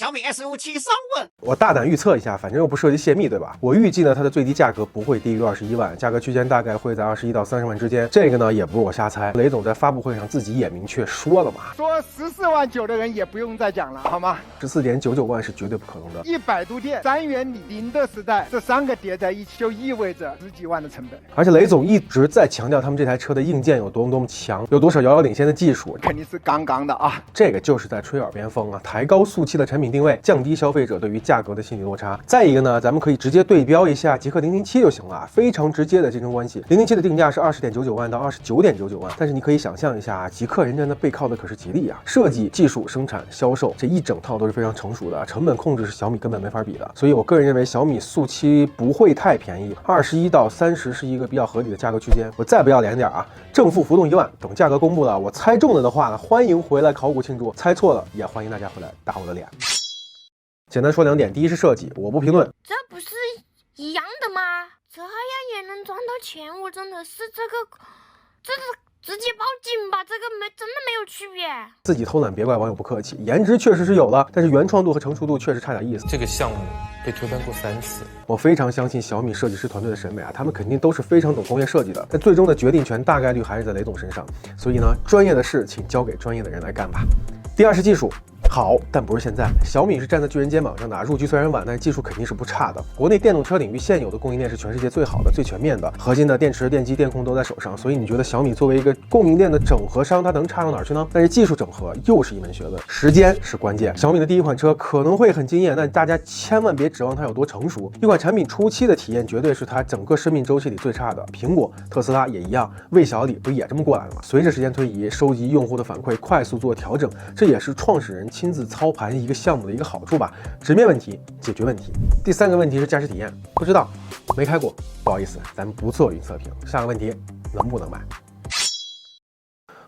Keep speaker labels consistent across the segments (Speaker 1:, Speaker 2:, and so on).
Speaker 1: 小米 S57上问。
Speaker 2: 我大胆预测一下，反正又不涉及泄密，对吧？我预计呢，它的最低价格不会低于21万，价格区间大概会在21到30万之间。这个呢，也不是我瞎猜，雷总在发布会上自己也明确说了嘛，
Speaker 3: 说14万9的人也不用再讲了，好吗
Speaker 2: ？14.99万是绝对不可能的。
Speaker 3: 100度电3元李宁的时代，这3个叠在一起就意味着10几万的成本。
Speaker 2: 而且雷总一直在强调他们这台车的硬件有多么强，有多少遥遥领先的技术，
Speaker 3: 肯定是杠杠的啊！
Speaker 2: 这个就是在吹耳边风啊，抬高速7的产品定位，降低消费者对于价格的心理落差。再一个呢，咱们可以直接对标一下极氪007就行了，非常直接的竞争关系。007的定价是20.99万到29.99万，但是你可以想象一下，极氪人家的背靠的可是吉利啊，设计、技术、生产、销售这一整套都是非常成熟的，成本控制是小米根本没法比的。所以我个人认为小米速7不会太便宜，21到30是一个比较合理的价格区间。我再不要脸点啊，正负浮动1万，等价格公布了，我猜中了的话呢，欢迎回来考古庆祝；猜错了，也欢迎大家回来打我的脸。简单说2点，第一是设计，我不评论。
Speaker 4: 这不是一样的吗？这样也能赚到钱，我真的是这个直接报警吧，这个真的没有区别。
Speaker 2: 自己偷懒别怪网友不客气，颜值确实是有了，但是原创度和成熟度确实差点意思。
Speaker 5: 这个项目被推翻过3次。
Speaker 2: 我非常相信小米设计师团队的审美啊，他们肯定都是非常懂工业设计的，但最终的决定权大概率还是在雷总身上。所以呢，专业的事请交给专业的人来干吧。第二是技术。好，但不是现在。小米是站在巨人肩膀上的，入局虽然晚，但是技术肯定是不差的。国内电动车领域现有的供应链是全世界最好的、最全面的，核心的电池、电机、电控都在手上。所以你觉得小米作为一个供应链的整合商，它能差到哪儿去呢？但是技术整合又是一门学问，时间是关键。小米的第一款车可能会很惊艳，但大家千万别指望它有多成熟。一款产品初期的体验绝对是它整个生命周期里最差的。苹果、特斯拉也一样，魏小李不也这么过来了吗？随着时间推移，收集用户的反馈，快速做调整，这也是创始人亲自操盘一个项目的一个好处吧，直面问题，解决问题。第3个问题是驾驶体验，不知道，没开过，不好意思，咱们不做预测评。下个问题，能不能买？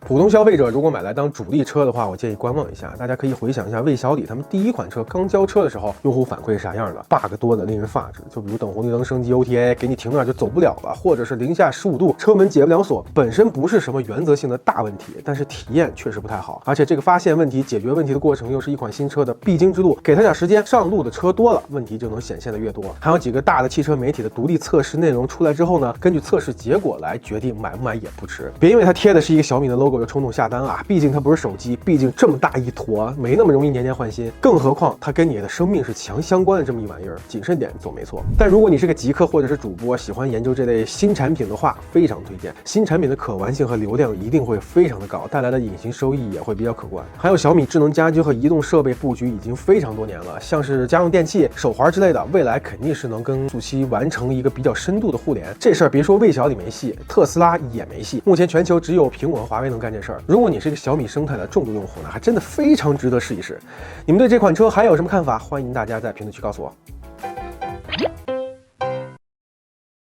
Speaker 2: 普通消费者如果买来当主力车的话，我建议观望一下。大家可以回想一下魏小李他们第一款车刚交车的时候，用户反馈是啥样的 ，bug 多的令人发指。就比如等红绿灯升级 OTA， 给你停那儿就走不了了，或者是零下15度，车门解不了锁。本身不是什么原则性的大问题，但是体验确实不太好。而且这个发现问题、解决问题的过程又是一款新车的必经之路，给它点时间，上路的车多了，问题就能显现的越多。还有几个大的汽车媒体的独立测试内容出来之后呢，根据测试结果来决定买不买也不迟。别因为它贴的是一个小米的 logo 就冲动下单啊！毕竟它不是手机，毕竟这么大一坨，没那么容易年年换新。更何况它跟你的生命是强相关的这么一玩意儿，谨慎点总没错。但如果你是个极客或者是主播，喜欢研究这类新产品的话，非常推荐。新产品的可玩性和流量一定会非常的高，带来的隐形收益也会比较可观。还有小米智能家居和移动设备布局已经非常多年了，像是家用电器、手环之类的，未来肯定是能跟速7完成一个比较深度的互联。这事儿别说魏小李没戏，特斯拉也没戏。目前全球只有苹果和华为能干这事儿。如果你是一个小米生态的重度用户呢，还真的非常值得试一试。你们对这款车还有什么看法？欢迎大家在评论区告诉我。